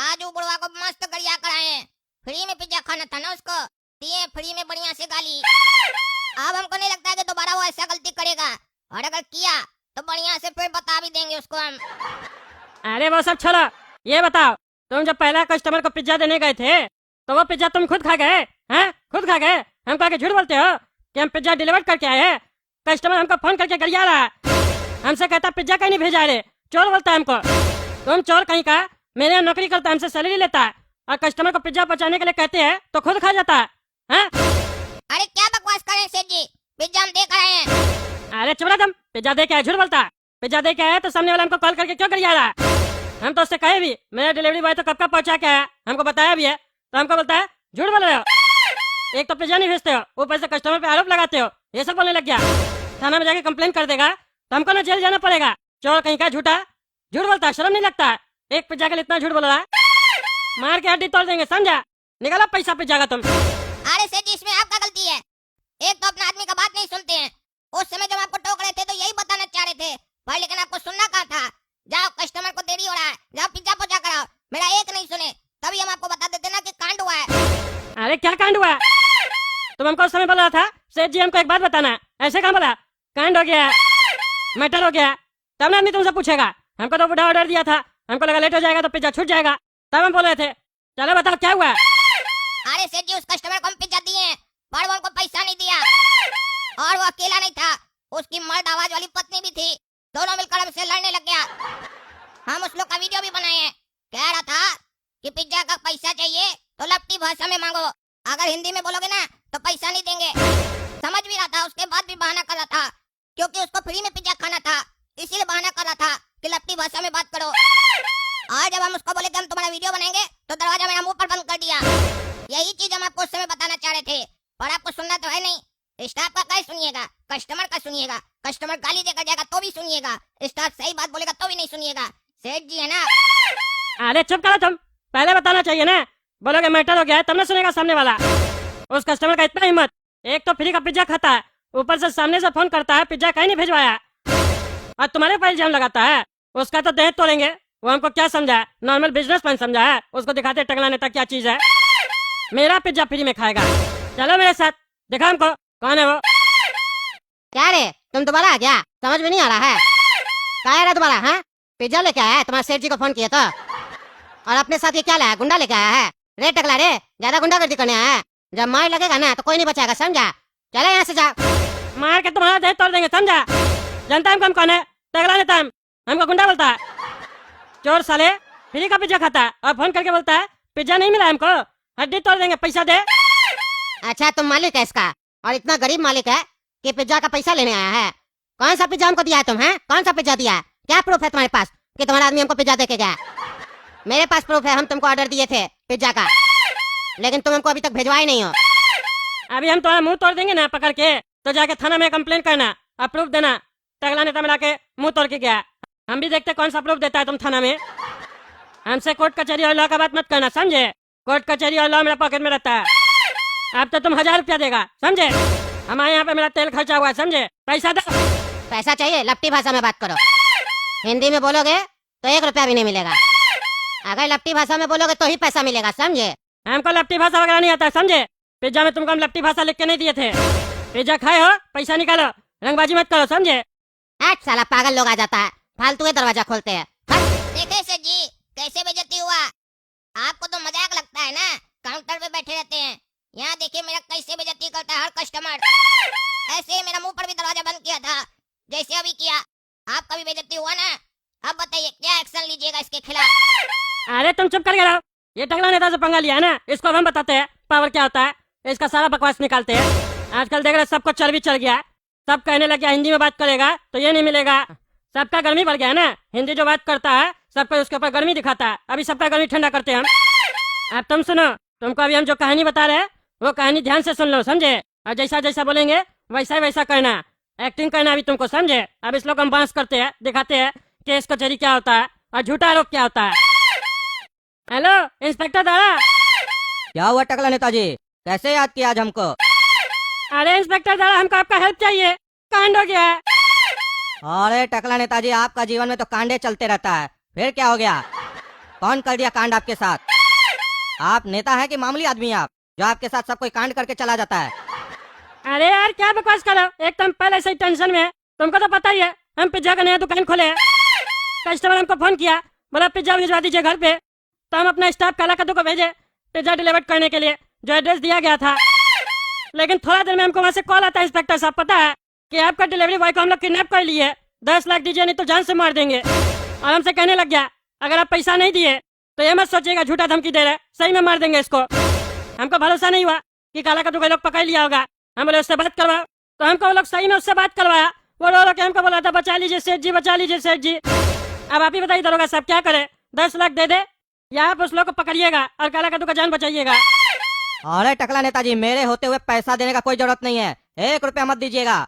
आज वो बुढ़वा को मस्त गरिया कराए हैं। फ्री में पिज्जा खाना था ना उसको, दिए फ्री में बढ़िया से गाली। अब हमको नहीं लगता है कि दोबारा वो ऐसा गलती करेगा, और अगर किया तो बढ़िया से फिर बता भी देंगे उसको हम। अरे वो सब छोड़ो, ये बताओ तुम जब पहला कस्टमर को पिज्जा देने गए थे तो वो पिज्जा तुम खुद खा गए हैं? खुद खा गए? हमको आके झूठ बोलते हो कि हम पिज्जा डिलीवर करके आए हैं। कस्टमर हमको फोन करके गरिया रहा, हमसे कहता पिज्जा कहीं नहीं भेजा रे, चोर बोलता है हमको। तुम चोर कहीं का, मेरे यहाँ नौकरी करता है, हमसे सैलरी लेता है, और कस्टमर को पिज्जा पहुँचाने के लिए कहते हैं तो खुद खा जाता है। अरे क्या बकवास कर रहे हैं सेठ जी, पिज्जा हम देख रहे हैं। अरे चुप रह तुम, पिज्जा दे के आए, झूठ बोलता है। पिज्जा दे के आया तो सामने वाला हमको कॉल करके क्यों गरिया रहा है? हम तो उससे कहे भी मेरा डिलीवरी बॉय तो कब का पहुंचा के आया, हमको बताया भी है, तो हमको बोलता है झूठ बोल रहे हो। एक तो पिज्जा नहीं भेजते हो, ऊपर से कस्टमर पे आरोप लगाते हो, ये सब बोलने लग गया। थाना में जाके कंप्लेन कर देगा तो हमको ना जेल जाना पड़ेगा। चोर कहीं का, झूठा, झूठ बोलता है, शर्म नहीं लगता है? एक पिज्जा के लिए इतना झूठ बोल रहा है, मार के हड्डी तोड़ देंगे, समझा? निकालो पैसा पिज्जा का तुम। अरे सेठ जी, इसमें आपका गलती है। एक तो अपने आदमी का बात नहीं सुनते हैं। उस समय जब आपको टोक रहे थे तो यही बताना चाह रहे थे, पर लेकिन आपको सुनना कहा था। जाओ, कस्टमर को देरी हो रहा है, जाओ पिज्जा पहुंचा कर आओ। मेरा एक नहीं सुने, तभी हम आपको बता देते ना कि कांड हुआ है। अरे क्या कांड हुआ? तुम हमको उस समय बोल रहा था सेठ जी हमको एक बात बताना, ऐसे कहाँ बोला? कांड हो गया, मैटर हो गया, तब ना आदमी तुमसे पूछेगा। हमको तो बुढ़ा ऑर्डर दिया था, हमको लगा लेट हो जाएगा तो पिज्जा छूट जाएगा, तब हम बोल रहे थे। चलो बताओ क्या हुआ? अरे सेठ जी, उस कस्टमर को हम पिज्जा दिए हैं, पर वो हमको पैसा नहीं दिया। और वो अकेला नहीं था, उसकी मर्द आवाज वाली पत्नी भी थी, दोनों मिलकर हमसे लड़ने लग गया। हम उस लोग का वीडियो भी बनाए हैं। कह रहा था कि पिज्जा का पैसा चाहिए तो लपटी भाषा में मांगो, अगर हिंदी में बोलोगे ना तो पैसा नहीं देंगे। समझ भी रहा था, उसके बाद भी बहाना कर रहा था, क्योंकि उसको फ्री में पिज्जा खाना था, इसीलिए बहाना कर रहा था कि लपटी भाषा में बात करो। और जब हम उसको बोले कि हम तुम्हारा वीडियो बनाएंगे तो दरवाजा मेरा मुंह पर बंद कर दिया। यही चीज हम आपको उस समय बताना चाह रहे थे, पर आपको सुनना तो है नहीं। स्टाफ का क्या सुनिएगा, कस्टमर का सुनिएगा। कस्टमर गाली देकर जाएगा तो भी सुनिएगा, स्टाफ सही बात बोलेगा तो भी नहीं सुनिएगा। सेठ जी है ना। अरे चुप करो तुम, पहले बताना चाहिए ना। बोलोगे मैटर हो गया है तब ना सुनेगा सामने वाला। उस कस्टमर का इतना हिम्मत, एक तो फ्री का पिज्जा खाता है, ऊपर से सामने से फोन करता है पिज्जा कहीं नहीं भेजवाया, और तुम्हारे पर इल्जाम लगाता है। उसका तो देह तोड़ेंगे। वो हमको क्या समझा है, नॉर्मल बिजनेसमैन समझा है? उसको दिखाते टकला नेता क्या चीज है। मेरा पिज्जा फ्री में खाएगा, चलो मेरे साथ, दिखा हमको कौन है वो। क्या रे, तुम दोबारा आ गया? समझ में नहीं आ रहा है क्या है तुम्हारा? हाँ, पिज्जा लेके आया है, तुम्हारे सेठ जी को फोन किया तो, और अपने साथ ये क्या लाया? गुंडा लेके आया है? रे टकला रे, ज्यादा गुंडागर्दी करने आया है। जब मार लगेगा ना तो कोई नहीं बचाएगा, समझा? चले यहाँ से, जा। मार के तुम्हारा देह तोड़ देंगे, समझा? जानता है हम कौन है? टकला नेता हमको गुंडा बोलता है। चोर साले, फ्री का पिज्जा खाता है और फोन करके बोलता है पिज्जा नहीं मिला हमको, हड्डी तोड़ देंगे, पैसा दे। अच्छा, तुम मालिक है इसका, और इतना गरीब मालिक है कि पिज्जा का पैसा लेने आया है? कौन सा पिज्जा हमको दिया है तुम? है कौन सा पिज्जा दिया है? क्या प्रूफ है तुम्हारे पास कि तुम्हारा आदमी हमको पिज्जा देके गया? मेरे पास प्रूफ है, हम तुमको ऑर्डर दिए थे पिज्जा का, लेकिन तुम हमको अभी तक भिजवाए नहीं हो। अभी हम तुम्हारा मुंह तोड़ देंगे ना पकड़ के, तो जाके थाना में कंप्लेन करना और प्रूफ देना। टकला नेता मिला के मुंह तोड़ के गया, हम भी देखते कौन सा प्रूफ देता है तुम थाना में। हमसे कोर्ट कचहरी और लॉ का बात मत करना, समझे? कोर्ट कचहरी और लॉ मेरा पॉकेट में रहता है। अब तो तुम 1000 रुपया देगा, समझे? हमारे यहाँ पे मेरा तेल खर्चा हुआ है, समझे? पैसा दो। पैसा चाहिए? लपटी भाषा में बात करो। हिंदी में बोलोगे तो 1 रुपया भी नहीं मिलेगा, अगर लपटी भाषा में बोलोगे तो ही पैसा मिलेगा, समझे? हमको लपटी भाषा वगैरह नहीं आता, समझे? पिज्जा में तुमको हम लपटी भाषा लिख के नहीं दिए थे। पिज्जा खाए हो, पैसा निकालो, रंगबाजी मत करो, समझे? हट साला, पागल लोग आ जाता है, फालतू के दरवाजा खोलते हैं। देखे सेठ जी कैसे बेइज्जती हुआ? आपको तो मजाक लगता है ना, काउंटर पे बैठे रहते हैं। यहाँ देखिए मेरा कैसे बेइज्जती करता है हर कस्टमर। ऐसे ही मेरा मुंह पर भी दरवाजा बंद किया था, जैसे अभी किया। आपका भी बेइज्जती हुआ ना? अब बताइए क्या एक्शन लीजिएगा इसके खिलाफ? अरे तुम चुप कर गए रहो, ये टकला नेता से पंगा लिया है ना, इसको अब हम बताते हैं पावर क्या होता है। इसका सारा बकवास निकालते हैं। आजकल देख रहे सबको चर्बी चढ़ गया, सब कहने लगे हिंदी में बात करेगा तो ये नहीं मिलेगा। सबका गर्मी बढ़ गया है ना, हिंदी जो बात करता है सबको उसके ऊपर गर्मी दिखाता है। अभी सबका गर्मी ठंडा करते हैं हम। अब तुम सुनो, तुमको अभी हम जो कहानी बता रहे हैं वो कहानी ध्यान से सुन लो, समझे? और जैसा जैसा बोलेंगे वैसा वैसा करना, एक्टिंग करना अभी तुमको, समझे? अब इस लोग हम बांस करते हैं, दिखाते हैं केस कचहरी क्या होता है और झूठा आरोप क्या होता है। हेलो इंस्पेक्टर दादा। क्या हुआ टकला नेताजी, कैसे याद किया आज हमको? अरे इंस्पेक्टर दादा, हमको आपका हेल्प चाहिए, कांड हो गया है। अरे टकला नेताजी, आपका जीवन में तो कांडे चलते रहता है, फिर क्या हो गया? कौन कर दिया कांड आपके साथ? आप नेता है कि मामूली आदमी आप, जो आपके साथ सब कोई कांड करके चला जाता है? अरे यार क्या बकवास करो, एक तो हम पहले से ही टेंशन में है। तुमको तो पता ही है हम पिज्जा का नया दुकान खोले हैं। कस्टमर हमको फोन किया, बोला पिज्जा भिजवा दीजिए घर पे। तो हम अपना स्टाफ काला कद्दू को भेजे पिज्जा डिलीवर करने के लिए, जो एड्रेस दिया गया था। लेकिन थोड़ा देर में हमको वहाँ से कॉल आता है, इंस्पेक्टर साहब पता है कि आपका डिलीवरी बॉय को हम लोग किडनैप कर लिए, 10 लाख दीजिए नहीं तो जान से मार देंगे। और हमसे कहने लग गया अगर आप पैसा नहीं दिए तो ये मत सोचिएगा झूठा धमकी दे रहे, सही में मार देंगे इसको। हमको भरोसा नहीं हुआ कि काला कद्दू को लोग पकड़ लिया होगा। हम बोले उससे बात करवाओ, तो हमको वो लोग सही में उससे बात करवाया। वो रो के हमको बोला था बचा लीजिए सेठ जी, बचा लीजिए सेठ जी। अब आप ही बताइए दरोगा साहब क्या करे, 10 लाख दे दे या आप उस लोग को पकड़िएगा और काला कद्दू का जान बचाइएगा। अरे टकला नेताजी, मेरे होते हुए पैसा देने का कोई जरूरत नहीं है, 1 रुपया मत दीजिएगा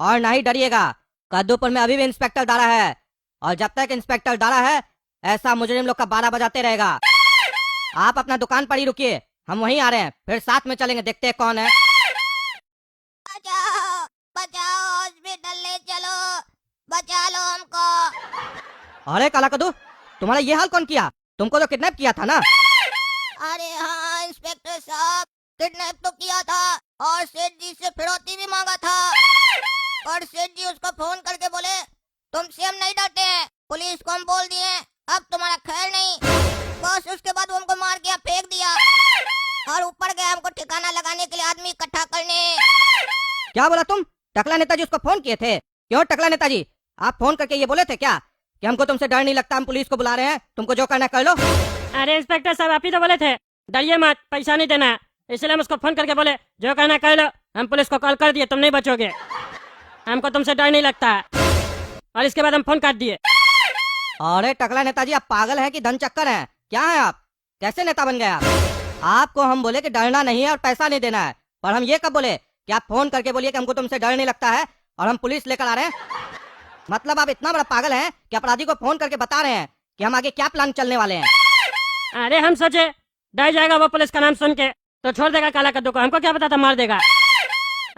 और ना ही डरिएगा। कद्दूपुर में अभी भी इंस्पेक्टर डाला है और जब तक इंस्पेक्टर डाला है ऐसा मुजरिम लोग का 12 बजाते रहेगा। आप अपना दुकान पर ही रुकिए, हम वहीं आ रहे हैं, फिर साथ में चलेंगे, देखते हैं कौन है। बचाओ बचाओ, हॉस्पिटल ले चलो, बचा लो हमको। अरे काला कद्दू, तुम्हारा ये हाल कौन किया? तुमको तो किडनैप किया था ना? अरे हाँ इंस्पेक्टर साहब, किडनैप तो किया था और सेठ जी से फिरौती भी मांगा था। और सेठ जी उसको फोन करके बोले तुमसे हम नहीं डरते हैं, पुलिस को हम बोल दिए, अब तुम्हारा खैर नहीं। बस उसके बाद वो हमको मार के फेंक दिया और ऊपर गया हमको ठिकाना लगाने के लिए आदमी इकट्ठा करने। क्या बोला तुम? टकला नेताजी उसको फोन किए थे? क्यों टकला नेताजी, आप फोन करके ये बोले थे क्या कि हमको तुमसे डर नहीं लगता, हम पुलिस को बुला रहे हैं, तुमको जो करना कर लो? अरे इंस्पेक्टर साहब आप ही तो बोले थे डरिए मत, पैसा नहीं देना, इसलिए हम उसको फोन करके बोले जो कहना कर लो। हम पुलिस को कॉल कर दिए, तुम नहीं बचोगे, हमको तुमसे डर नहीं लगता। और इसके बाद हम फोन काट दिए। अरे टकला नेताजी, आप पागल हैं कि धन चक्कर हैं? क्या है आप? कैसे नेता बन गए आप? आपको हम बोले कि डरना नहीं है और पैसा नहीं देना है, पर हम ये कब बोले कि आप फोन करके बोलिए कि हमको तुमसे डर नहीं लगता है और हम पुलिस लेकर आ रहे हैं? मतलब आप इतना बड़ा पागल हैं कि अपराधी को फोन करके बता रहे हैं कि हम आगे क्या प्लान चलने वाले हैं। अरे हम सोचे डर जाएगा वो पुलिस का नाम सुन के तो छोड़ देगा काला कद्दू को, हमको क्या पता था मार देगा।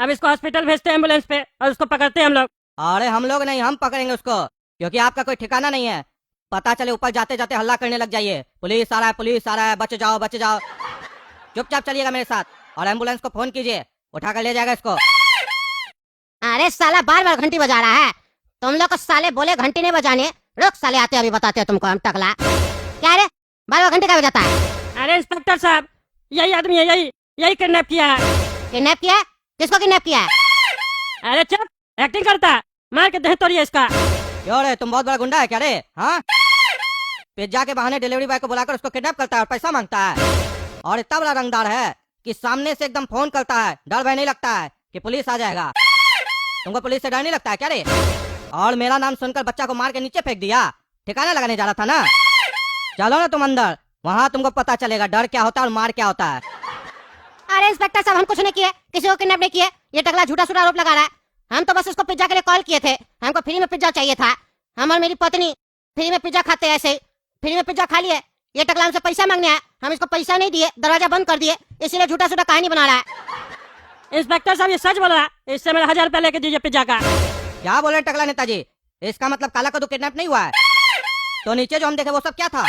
अब इसको हॉस्पिटल भेजते हैं एम्बुलेंस पे और उसको पकड़ते हैं हम लोग। अरे हम लोग नहीं, हम पकड़ेंगे उसको, क्योंकि आपका कोई ठिकाना नहीं है। पता चले ऊपर जाते जाते हल्ला करने लग जाइए पुलिस आ रहा है, पुलिस आ रहा है, बच जाओ बच जाओ। चुपचाप चलिएगा मेरे साथ और एम्बुलेंस को फोन कीजिए, उठा कर ले जाएगा इसको। अरे साला बार बार घंटी बजा रहा है, तुम लोग को साले बोले घंटी नहीं बजाने, रुक साले आते अभी बताते हैं तुमको हम। टकला क्या रे, बार बार घंटी क्या बजाता है? अरे इंस्पेक्टर साहब यही आदमी है, यही किडनैप किया है। किडनैप किया? किसको किडनैप किया है? अरे चुप, एक्टिंग करता है, मार के दे तोड़िए इसका। क्यों रे, तुम बहुत बड़ा गुंडा है क्या रे? हाँ, पिज्जा के बहाने डिलीवरी बॉय को बुलाकर उसको किडनैप करता है और पैसा मांगता है, और इतना बड़ा रंगदार है कि सामने से एकदम फोन करता है, डर भय नहीं लगता है कि पुलिस आ जाएगा। तुमको पुलिस से डर नहीं लगता है क्या रे? और मेरा नाम सुनकर बच्चा को मार के नीचे फेंक दिया, ठिकाना लगाने जा रहा था ना? चलो ना तुम अंदर, वहाँ तुमको पता चलेगा डर क्या होता है और मार क्या होता है। अरे इंस्पेक्टर साहब हम कुछ नहीं किए, किसी को किडनैप नहीं किए, ये टकला झूठा सूठा आरोप लगा रहा है। हम तो बस उसको पिज्जा के लिए कॉल किए थे, हमको फ्री में पिज्जा चाहिए था, हम और मेरी पत्नी फ्री में पिज्जा खाते हैं, ऐसे ही फ्री में पिज्जा खा लिए। ये टकला हमसे पैसा मांगने आया, हम इसको पैसा नहीं दिए, दरवाजा बंद कर दिए, इसीलिए झूठा सूठा कहानी बना रहा है। इंस्पेक्टर साहब ये सच बोल रहा है, इससे मेरा 1000 रुपया लेके दीजिए पिज्जा का। क्या बोले टकला नेताजी, इसका मतलब काला कद्दू किडनैप नहीं हुआ है? तो नीचे जो हम देखे वो सब क्या था?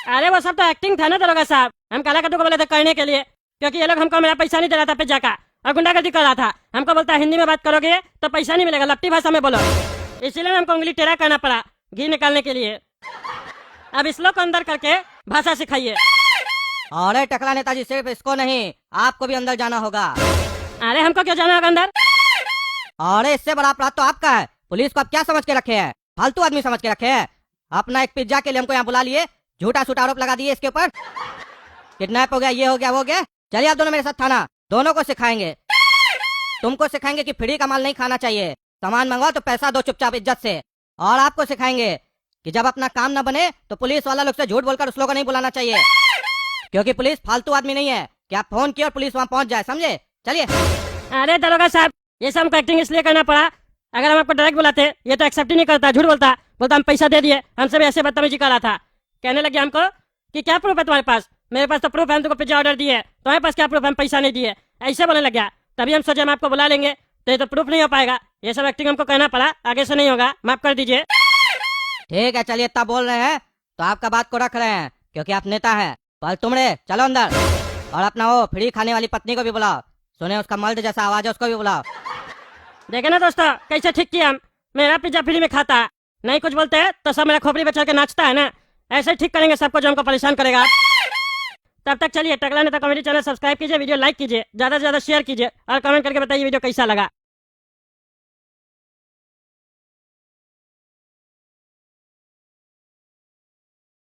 अरे वो सब तो एक्टिंग था ना दरोगा साहब, हम काला कद्दू को बोले थे करने के लिए, क्योंकि ये लोग हमको मेरा पैसा नहीं दे रहा था पिज्जा का और गुंडागर्दी कर रहा था। हमको बोलता है हिंदी में बात करोगे तो पैसा नहीं मिलेगा, लपटी भाषा में बोलो, इसीलिए हमको उंगली टेढ़ा करना पड़ा घी निकालने के लिए। अब इस लोग को अंदर करके भाषा सिखाइए। अरे टकला नेताजी, सिर्फ इसको नहीं, आपको भी अंदर जाना होगा। अरे हमको क्यों जाना होगा अंदर? अरे इससे बड़ा अपराध तो आपका है, पुलिस को आप क्या समझ के रखे हैं? फालतू आदमी समझ के रखे हैं? अपना एक पिज्जा के लिए हमको यहाँ बुला लिए, झूठा सूठा आरोप लगा दिए इसके ऊपर, किडनैप हो गया, ये हो गया वो हो गया। चलिए आप दोनों मेरे साथ थाना, दोनों को सिखाएंगे। तुमको सिखाएंगे कि फ्री का माल नहीं खाना चाहिए, सामान मंगवाओ तो पैसा दो चुपचाप इज्जत से। और आपको सिखाएंगे कि जब अपना काम न बने तो पुलिस वाला लोग से झूठ बोलकर उस लोगों को नहीं बुलाना चाहिए, क्योंकि पुलिस फालतू आदमी नहीं है कि आप फोन किए और पुलिस वहाँ पहुँच जाए, समझे? चलिए। अरे दरोगा साहब ये सब हमको एक्टिंग इसलिए करना पड़ा, अगर हम आपको डायरेक्ट बुलाते ये तो एक्सेप्ट ही नहीं करता, झूठ बोलता हम पैसा दे दिए, हमसे भी ऐसे बदतमीजी कर रहा था। कहने लगे हमको कि क्या प्रूफ है तुम्हारे पास? मेरे पास तो प्रूफ है, हम तुमको पिज्जा ऑर्डर दिए, तुम्हारे पास क्या प्रूफ है हम पैसा नहीं दिए? ऐसे बोलने लग गया। तभी हम सोचे हम आपको बुला लेंगे तो ये तो प्रूफ नहीं हो पाएगा, ये सब एक्टिंग हमको कहना पड़ा, आगे से नहीं होगा, माफ कर दीजिए। ठीक है, चलिए इतना बोल रहे हैं तो आपका बात को रख रहे हैं क्योंकि आप नेता है। पर तुमरे चलो अंदर और अपना वो फ्री खाने वाली पत्नी को भी बुलाओ। सुने उसका मर्द जैसा आवाज है उसको भी बुलाओ। देखे ना दोस्तों कैसे ठीक किया हम। मेरा पिज्जा फ्री में खाता है, नहीं कुछ बोलते हैं तो सब मेरा खोपड़ी पे चढ़ के नाचता है ना। ऐसे ही ठीक करेंगे सबको जो हमको परेशान करेगा। तब तक चलिए टकला नेता कॉमेडी चैनल सब्सक्राइब कीजिए, वीडियो लाइक कीजिए, ज्यादा से ज्यादा शेयर कीजिए और कमेंट करके बताइए वीडियो कैसा लगा।